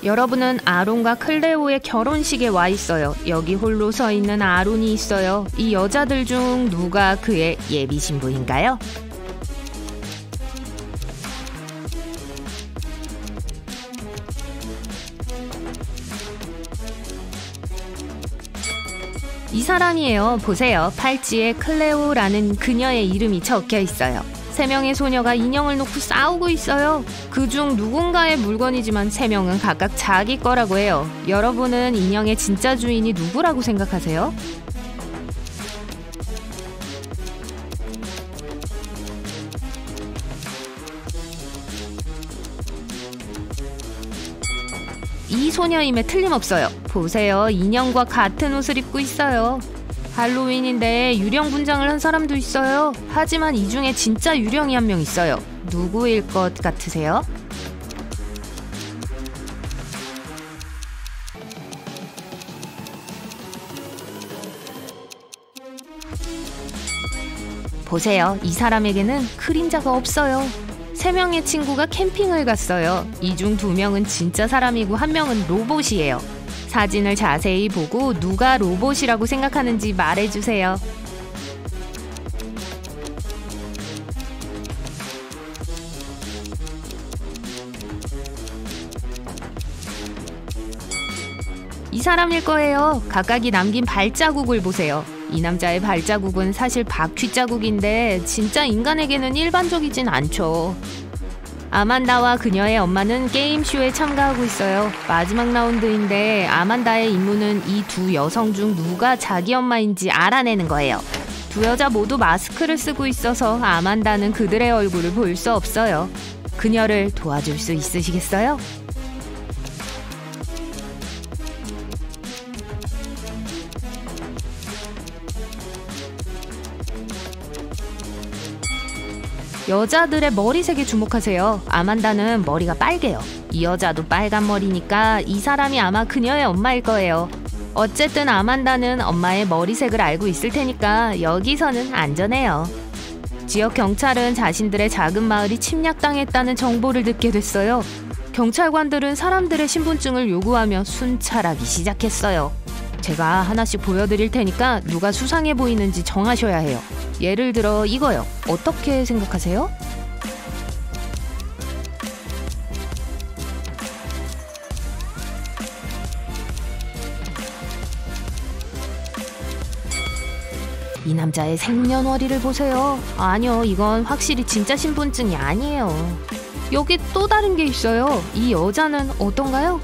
여러분은 아론과 클레오의 결혼식에 와 있어요. 여기 홀로 서 있는 아론이 있어요. 이 여자들 중 누가 그의 예비 신부인가요? 이 사람이에요. 보세요. 팔찌에 클레오라는 그녀의 이름이 적혀 있어요. 3명의 소녀가 인형을 놓고 싸우고 있어요. 그중 누군가의 물건이지만 3명은 각각 자기 거라고 해요. 여러분은 인형의 진짜 주인이 누구라고 생각하세요? 이 소녀임에 틀림없어요. 보세요. 인형과 같은 옷을 입고 있어요. 할로윈인데 유령 분장을 한 사람도 있어요. 하지만 이 중에 진짜 유령이 한 명 있어요. 누구일 것 같으세요? 보세요. 이 사람에게는 그림자가 없어요. 3명의 친구가 캠핑을 갔어요. 이 중 2명은 진짜 사람이고 1명은 로봇이에요. 사진을 자세히 보고 누가 로봇이라고 생각하는지 말해주세요. 이 사람일 거예요. 각각이 남긴 발자국을 보세요. 이 남자의 발자국은 사실 바퀴 자국인데 진짜 인간에게는 일반적이진 않죠. 아만다와 그녀의 엄마는 게임쇼에 참가하고 있어요. 마지막 라운드인데 아만다의 임무는 이 2 여성 중 누가 자기 엄마인지 알아내는 거예요. 2 여자 모두 마스크를 쓰고 있어서 아만다는 그들의 얼굴을 볼 수 없어요. 그녀를 도와줄 수 있으시겠어요? 여자들의 머리색에 주목하세요. 아만다는 머리가 빨개요. 이 여자도 빨간 머리니까 이 사람이 아마 그녀의 엄마일 거예요. 어쨌든 아만다는 엄마의 머리색을 알고 있을 테니까 여기서는 안전해요. 지역 경찰은 자신들의 작은 마을이 침략당했다는 정보를 듣게 됐어요. 경찰관들은 사람들의 신분증을 요구하며 순찰하기 시작했어요. 제가 하나씩 보여드릴 테니까 누가 수상해 보이는지 정하셔야 해요. 예를 들어 이거요. 어떻게 생각하세요? 이 남자의 생년월일을 보세요. 아니요, 이건 확실히 진짜 신분증이 아니에요. 여기 또 다른 게 있어요. 이 여자는 어떤가요?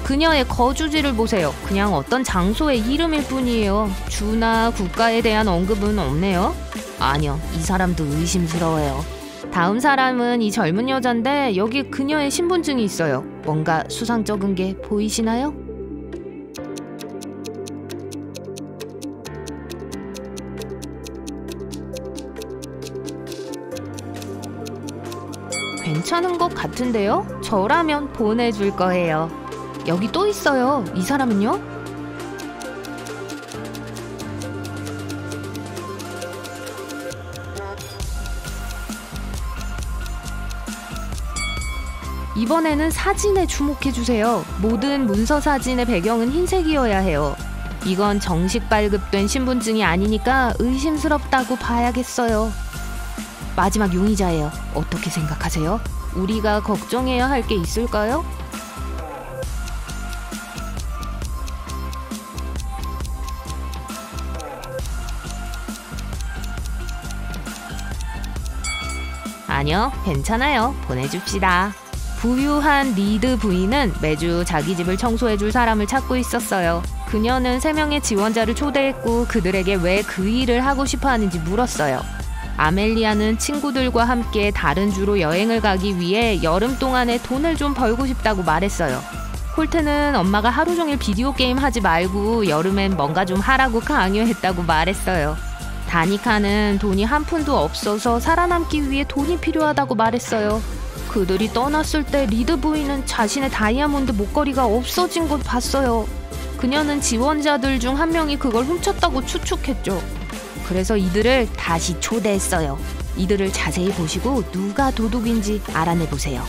그녀의 거주지를 보세요. 그냥 어떤 장소의 이름일 뿐이에요. 주나 국가에 대한 언급은 없네요. 아니요, 이 사람도 의심스러워요. 다음 사람은 이 젊은 여잔데 여기 그녀의 신분증이 있어요. 뭔가 수상쩍은 게 보이시나요? 괜찮은 것 같은데요? 저라면 보내줄 거예요. 여기 또 있어요. 이 사람은요? 이번에는 사진에 주목해주세요. 모든 문서 사진의 배경은 흰색이어야 해요. 이건 정식 발급된 신분증이 아니니까 의심스럽다고 봐야겠어요. 마지막 용의자예요. 어떻게 생각하세요? 우리가 걱정해야 할 게 있을까요? 아니요, 괜찮아요. 보내줍시다. 부유한 리드 부인은 매주 자기 집을 청소해줄 사람을 찾고 있었어요. 그녀는 3명의 지원자를 초대했고 그들에게 왜 그 일을 하고 싶어 하는지 물었어요. 아멜리아는 친구들과 함께 다른 주로 여행을 가기 위해 여름 동안에 돈을 좀 벌고 싶다고 말했어요. 콜트는 엄마가 하루 종일 비디오 게임 하지 말고 여름엔 뭔가 좀 하라고 강요했다고 말했어요. 다니카는 돈이 한 푼도 없어서 살아남기 위해 돈이 필요하다고 말했어요. 그들이 떠났을 때 리드 부인은 자신의 다이아몬드 목걸이가 없어진 걸 봤어요. 그녀는 지원자들 중 한 명이 그걸 훔쳤다고 추측했죠. 그래서 이들을 다시 초대했어요. 이들을 자세히 보시고 누가 도둑인지 알아내보세요.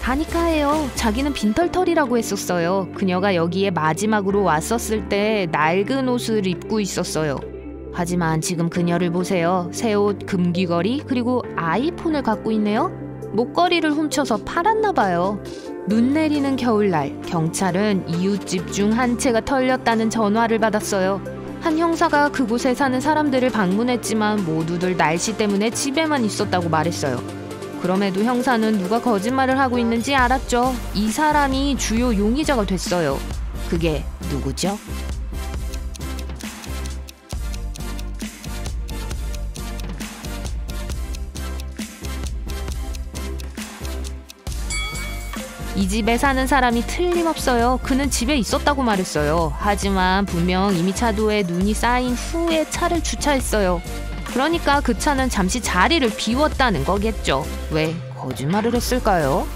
다니카예요. 자기는 빈털털이라고 했었어요. 그녀가 여기에 마지막으로 왔었을 때 낡은 옷을 입고 있었어요. 하지만 지금 그녀를 보세요. 새 옷, 금귀걸이, 그리고 아이폰을 갖고 있네요. 목걸이를 훔쳐서 팔았나 봐요. 눈 내리는 겨울날, 경찰은 이웃집 중 한 채가 털렸다는 전화를 받았어요. 한 형사가 그곳에 사는 사람들을 방문했지만 모두들 날씨 때문에 집에만 있었다고 말했어요. 그럼에도 형사는 누가 거짓말을 하고 있는지 알았죠. 이 사람이 주요 용의자가 됐어요. 그게 누구죠? 이 집에 사는 사람이 틀림없어요. 그는 집에 있었다고 말했어요. 하지만 분명 이미 차도에 눈이 쌓인 후에 차를 주차했어요. 그러니까 그 차는 잠시 자리를 비웠다는 거겠죠. 왜 거짓말을 했을까요?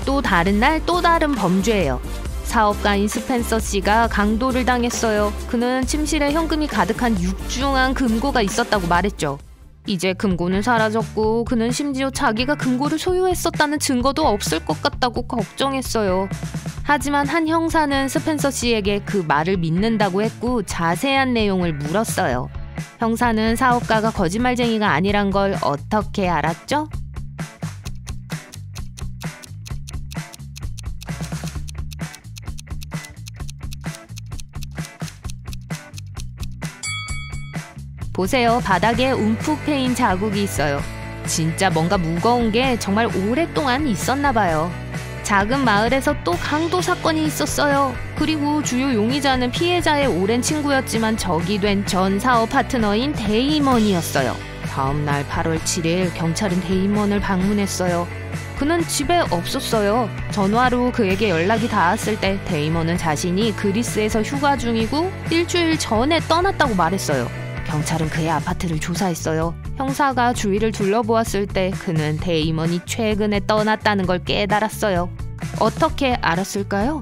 또 다른 날 또 다른 범죄예요. 사업가인 스펜서 씨가 강도를 당했어요. 그는 침실에 현금이 가득한 육중한 금고가 있었다고 말했죠. 이제 금고는 사라졌고 그는 심지어 자기가 금고를 소유했었다는 증거도 없을 것 같다고 걱정했어요. 하지만 한 형사는 스펜서 씨에게 그 말을 믿는다고 했고 자세한 내용을 물었어요. 형사는 사업가가 거짓말쟁이가 아니란 걸 어떻게 알았죠? 보세요. 바닥에 움푹 패인 자국이 있어요. 진짜 뭔가 무거운 게 정말 오랫동안 있었나 봐요. 작은 마을에서 또 강도 사건이 있었어요. 그리고 주요 용의자는 피해자의 오랜 친구였지만 적이 된 전 사업 파트너인 데이먼이었어요. 다음 날 8월 7일 경찰은 데이먼을 방문했어요. 그는 집에 없었어요. 전화로 그에게 연락이 닿았을 때 데이먼은 자신이 그리스에서 휴가 중이고 일주일 전에 떠났다고 말했어요. 경찰은 그의 아파트를 조사했어요. 형사가 주위를 둘러보았을 때 그는 데이먼이 최근에 떠났다는 걸 깨달았어요. 어떻게 알았을까요?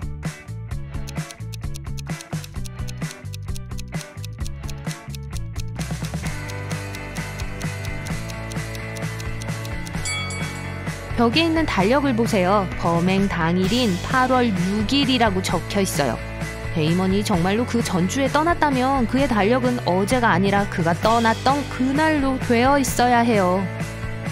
벽에 있는 달력을 보세요. 범행 당일인 8월 6일이라고 적혀 있어요. 데이먼이 정말로 그 전주에 떠났다면 그의 달력은 어제가 아니라 그가 떠났던 그날로 되어 있어야 해요.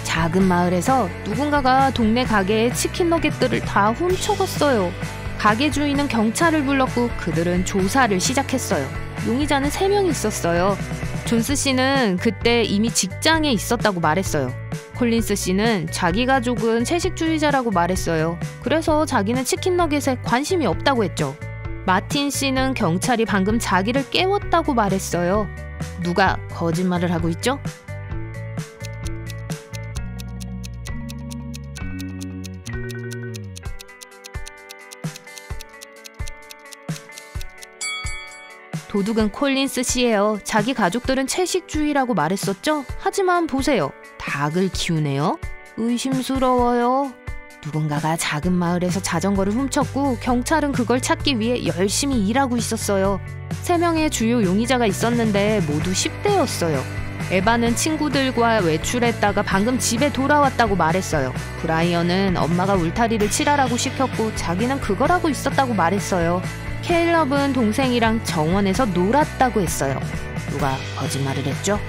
작은 마을에서 누군가가 동네 가게의 치킨 너겟들을 다 훔쳐갔어요. 가게 주인은 경찰을 불렀고 그들은 조사를 시작했어요. 용의자는 3명이 있었어요. 존스 씨는 그때 이미 직장에 있었다고 말했어요. 콜린스 씨는 자기 가족은 채식주의자라고 말했어요. 그래서 자기는 치킨 너겟에 관심이 없다고 했죠. 마틴 씨는 경찰이 방금 자기를 깨웠다고 말했어요. 누가 거짓말을 하고 있죠? 도둑은 콜린스 씨예요. 자기 가족들은 채식주의라고 말했었죠? 하지만 보세요. 닭을 키우네요. 의심스러워요. 누군가가 작은 마을에서 자전거를 훔쳤고 경찰은 그걸 찾기 위해 열심히 일하고 있었어요. 3명의 주요 용의자가 있었는데 모두 10대였어요. 에바는 친구들과 외출했다가 방금 집에 돌아왔다고 말했어요. 브라이언은 엄마가 울타리를 칠하라고 시켰고 자기는 그걸 하고 있었다고 말했어요. 케일럽은 동생이랑 정원에서 놀았다고 했어요. 누가 거짓말을 했죠?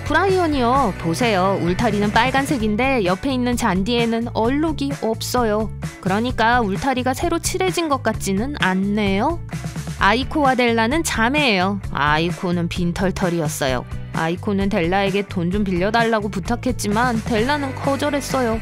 브라이언이요. 보세요. 울타리는 빨간색인데 옆에 있는 잔디에는 얼룩이 없어요. 그러니까 울타리가 새로 칠해진 것 같지는 않네요. 아이코와 델라는 자매예요. 아이코는 빈털털이었어요. 아이코는 델라에게 돈 좀 빌려달라고 부탁했지만 델라는 거절했어요.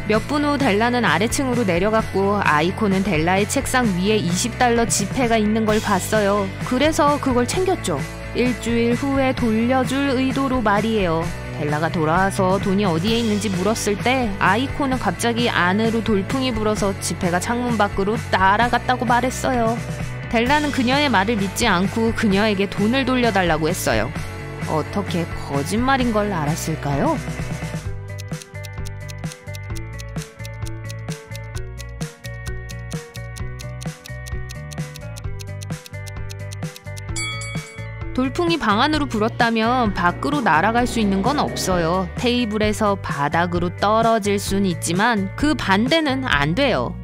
몇 분 후 델라는 아래층으로 내려갔고 아이코는 델라의 책상 위에 $20 지폐가 있는 걸 봤어요. 그래서 그걸 챙겼죠. 일주일 후에 돌려줄 의도로 말이에요. 델라가 돌아와서 돈이 어디에 있는지 물었을 때 아이코는 갑자기 안으로 돌풍이 불어서 지폐가 창문 밖으로 날아갔다고 말했어요. 델라는 그녀의 말을 믿지 않고 그녀에게 돈을 돌려달라고 했어요. 어떻게 거짓말인 걸 알았을까요? 돌풍이 방 안으로 불었다면 밖으로 날아갈 수 있는 건 없어요. 테이블에서 바닥으로 떨어질 순 있지만 그 반대는 안 돼요.